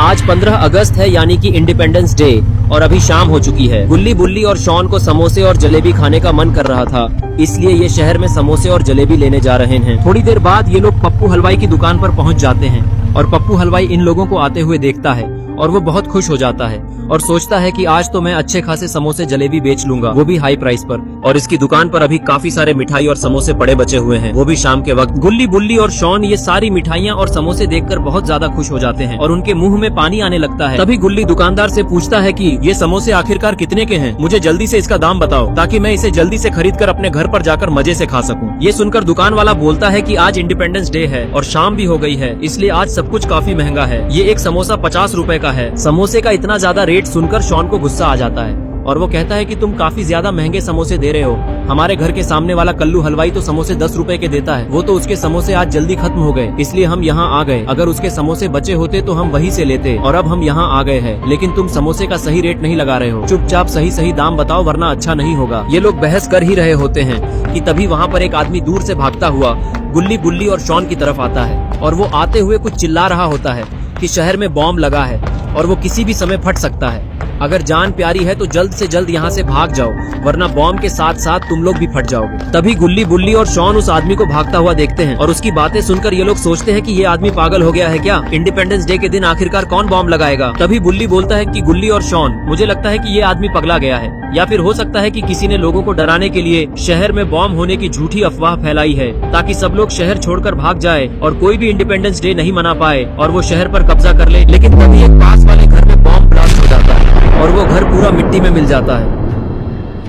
आज 15 अगस्त है यानी कि इंडिपेंडेंस डे और अभी शाम हो चुकी है। गुल्ली बुल्ली और शॉन को समोसे और जलेबी खाने का मन कर रहा था, इसलिए ये शहर में समोसे और जलेबी लेने जा रहे हैं। थोड़ी देर बाद ये लोग पप्पू हलवाई की दुकान पर पहुंच जाते हैं और पप्पू हलवाई इन लोगों को आते हुए देखता है और वो बहुत खुश हो जाता है और सोचता है कि आज तो मैं अच्छे खासे समोसे जलेबी बेच लूंगा, वो भी हाई प्राइस पर। और इसकी दुकान पर अभी काफी सारे मिठाई और समोसे पड़े बचे हुए हैं, वो भी शाम के वक्त। गुल्ली बुल्ली और शॉन ये सारी मिठाइयाँ और समोसे देखकर बहुत ज्यादा खुश हो जाते हैं और उनके मुंह में पानी आने लगता है। तभी गुल्ली दुकानदार से पूछता है कि ये समोसे आखिरकार कितने के हैं, मुझे जल्दी से इसका दाम बताओ ताकि मैं इसे जल्दी से खरीद कर अपने घर पर जाकर मजे से खा सकूं। ये सुनकर दुकान वाला बोलता है कि आज इंडिपेंडेंस डे है और शाम भी हो गई है, इसलिए आज सब कुछ काफी महंगा है। ये एक समोसा 50 रुपए का है। समोसे का इतना ज्यादा रेट सुनकर शॉन को गुस्सा आ जाता है और वो कहता है कि तुम काफी ज्यादा महंगे समोसे दे रहे हो। हमारे घर के सामने वाला कल्लू हलवाई तो समोसे 10 रुपए के देता है, वो तो उसके समोसे आज जल्दी खत्म हो गए, इसलिए हम यहाँ आ गए। अगर उसके समोसे बचे होते तो हम वहीं से लेते और अब हम यहाँ आ गए हैं, लेकिन तुम समोसे का सही रेट नहीं लगा रहे हो। चुपचाप सही दाम बताओ वरना अच्छा नहीं होगा। ये लोग बहस कर ही रहे होते हैं कि तभी वहाँ पर एक आदमी दूर से भागता हुआ गुल्ली बुल्ली और शॉन की तरफ आता है और वो आते हुए कुछ चिल्ला रहा होता है कि शहर में बॉम्ब लगा है और वो किसी भी समय फट सकता है। अगर जान प्यारी है तो जल्द से जल्द यहाँ से भाग जाओ वरना बॉम्ब के साथ साथ तुम लोग भी फट जाओगे। तभी गुल्ली बुल्ली और शॉन उस आदमी को भागता हुआ देखते हैं और उसकी बातें सुनकर ये लोग सोचते हैं कि ये आदमी पागल हो गया है क्या, इंडिपेंडेंस डे के दिन आखिरकार कौन बॉम्ब लगाएगा। तभी बुल्ली बोलता है कि गुल्ली और शॉन, मुझे लगता है कि ये आदमी पगला गया है या फिर हो सकता है कि किसी ने लोगों को डराने के लिए शहर में बॉम्ब होने की झूठी अफवाह फैलाई है ताकि सब लोग शहर छोड़कर भाग जाए और कोई भी इंडिपेंडेंस डे नहीं मना पाए और वो शहर पर कब्जा कर ले। लेकिन तभी एक पास वाले घर में बॉम्ब ब्लास्ट हो जाता है और वो घर पूरा मिट्टी में मिल जाता है,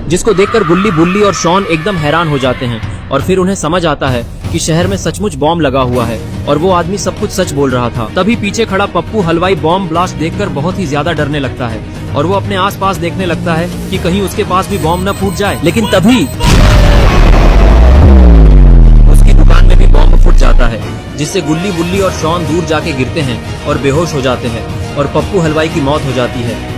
जिसको देखकर गुल्ली बुल्ली और शॉन एकदम हैरान हो जाते हैं और फिर उन्हें समझ आता है कि शहर में सचमुच बॉम्ब लगा हुआ है और वो आदमी सब कुछ सच बोल रहा था। तभी पीछे खड़ा पप्पू हलवाई बॉम्ब ब्लास्ट देखकर बहुत ही ज्यादा डरने लगता है और वो अपने आसपास देखने लगता है कि कहीं उसके पास भी बॉम्ब न फूट जाए। लेकिन तभी उसकी दुकान में भी बॉम्ब फूट जाता है, जिससे गुल्ली बुल्ली और शॉन दूर जाके गिरते हैं और बेहोश हो जाते हैं और पप्पू हलवाई की मौत हो जाती है।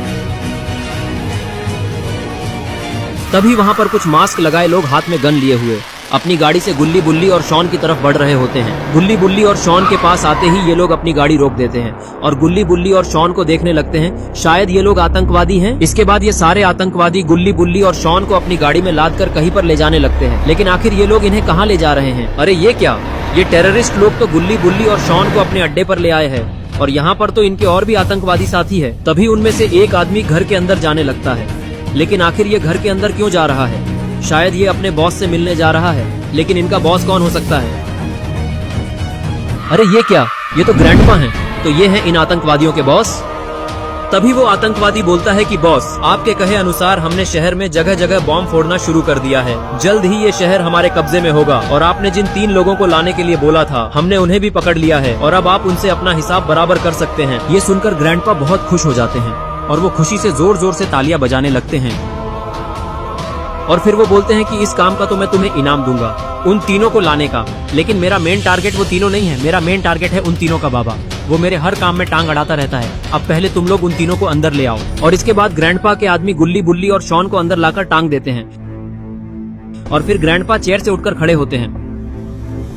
तभी वहाँ पर कुछ मास्क लगाए लोग हाथ में गन लिए हुए अपनी गाड़ी से गुल्ली बुल्ली और शॉन की तरफ बढ़ रहे होते हैं। गुल्ली बुल्ली और शॉन के पास आते ही ये लोग अपनी गाड़ी रोक देते हैं और गुल्ली बुल्ली और शॉन को देखने लगते हैं, शायद ये लोग आतंकवादी हैं। इसके बाद ये सारे आतंकवादी गुल्ली बुल्ली और शॉन को अपनी गाड़ी में लाद कर कहीं पर ले जाने लगते हैं। लेकिन आखिर ये लोग इन्हें कहाँ ले जा रहे हैं? अरे ये क्या, ये टेररिस्ट लोग तो गुल्ली बुल्ली और शॉन को अपने अड्डे पर ले आए हैं और यहाँ पर तो इनके और भी आतंकवादी साथी है। तभी उनमें से एक आदमी घर के अंदर जाने लगता है, लेकिन आखिर ये घर के अंदर क्यों जा रहा है? शायद ये अपने बॉस से मिलने जा रहा है, लेकिन इनका बॉस कौन हो सकता है? अरे ये क्या, ये तो ग्रैंडपा हैं, तो ये हैं इन आतंकवादियों के बॉस। तभी वो आतंकवादी बोलता है कि बॉस, आपके कहे अनुसार हमने शहर में जगह जगह बॉम्ब फोड़ना शुरू कर दिया है, जल्द ही ये शहर हमारे कब्जे में होगा और आपने जिन 3 लोगों को लाने के लिए बोला था हमने उन्हें भी पकड़ लिया है और अब आप उनसे अपना हिसाब बराबर कर सकते हैं। ये सुनकर ग्रैंडपा बहुत खुश हो जाते हैं और वो खुशी से जोर जोर से तालियां बजाने लगते हैं और फिर वो बोलते हैं कि इस काम का तो मैं तुम्हें इनाम दूंगा, उन तीनों को लाने का। लेकिन मेरा मेन टारगेट वो तीनों नहीं है, मेरा मेन टारगेट है उन तीनों का बाबा। वो मेरे हर काम में टांग अड़ाता रहता है। अब पहले तुम लोग उन तीनों को अंदर ले आओ। और इसके बाद ग्रैंडपा के आदमी गुल्ली बुल्ली और शॉन को अंदर लाकर टांग देते हैं और फिर ग्रैंडपा चेयर से उठकर खड़े होते हैं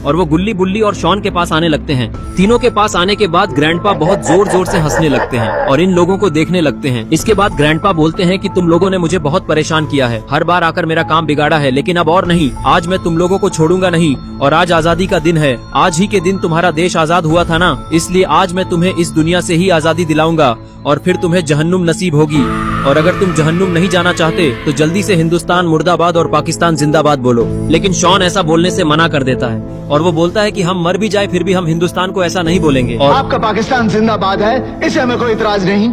और वो गुल्ली बुल्ली और शॉन के पास आने लगते हैं। तीनों के पास आने के बाद ग्रैंडपा बहुत जोर जोर से हंसने लगते हैं और इन लोगों को देखने लगते हैं। इसके बाद ग्रैंडपा बोलते हैं कि तुम लोगों ने मुझे बहुत परेशान किया है, हर बार आकर मेरा काम बिगाड़ा है, लेकिन अब और नहीं, आज मैं तुम लोगों को छोड़ूंगा नहीं और आज आजादी का दिन है। आज ही के दिन तुम्हारा देश आजाद हुआ था ना, इसलिए आज मैं तुम्हें इस दुनिया से ही आजादी दिलाऊंगा और फिर तुम्हें जहन्नुम नसीब होगी। और अगर तुम जहन्नुम नहीं जाना चाहते तो जल्दी से हिंदुस्तान मुर्दाबाद और पाकिस्तान जिंदाबाद बोलो। लेकिन शॉन ऐसा बोलने से मना कर देता है और वो बोलता है कि हम मर भी जाए फिर भी हम हिंदुस्तान को ऐसा नहीं बोलेंगे। और आपका पाकिस्तान जिंदाबाद है, इसे हमें कोई इतराज नहीं,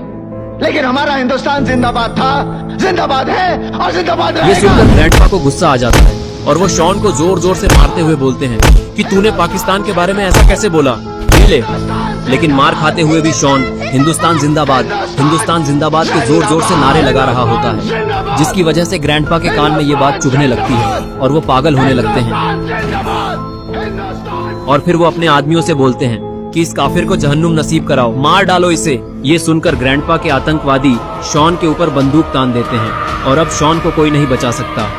लेकिन हमारा हिंदुस्तान जिंदाबाद था, जिंदाबाद है और जिंदाबाद रहेगा। ये सुनकर ग्रैंडपा को गुस्सा आ जाता है और वो शॉन को जोर जोर से मारते हुए बोलते हैं कि तूने पाकिस्तान के बारे में ऐसा कैसे बोला, ले। लेकिन मार खाते हुए भी शॉन हिंदुस्तान जिंदाबाद के जोर जोर से नारे लगा रहा होता है, जिसकी वजह से ग्रैंडपा के कान में ये बात चुभने लगती है और वो पागल होने लगते हैं। और फिर वो अपने आदमियों से बोलते हैं कि इस काफिर को जहन्नुम नसीब कराओ, मार डालो इसे। ये सुनकर ग्रैंडपा के आतंकवादी शॉन के ऊपर बंदूक तान देते हैं और अब शॉन को कोई नहीं बचा सकता।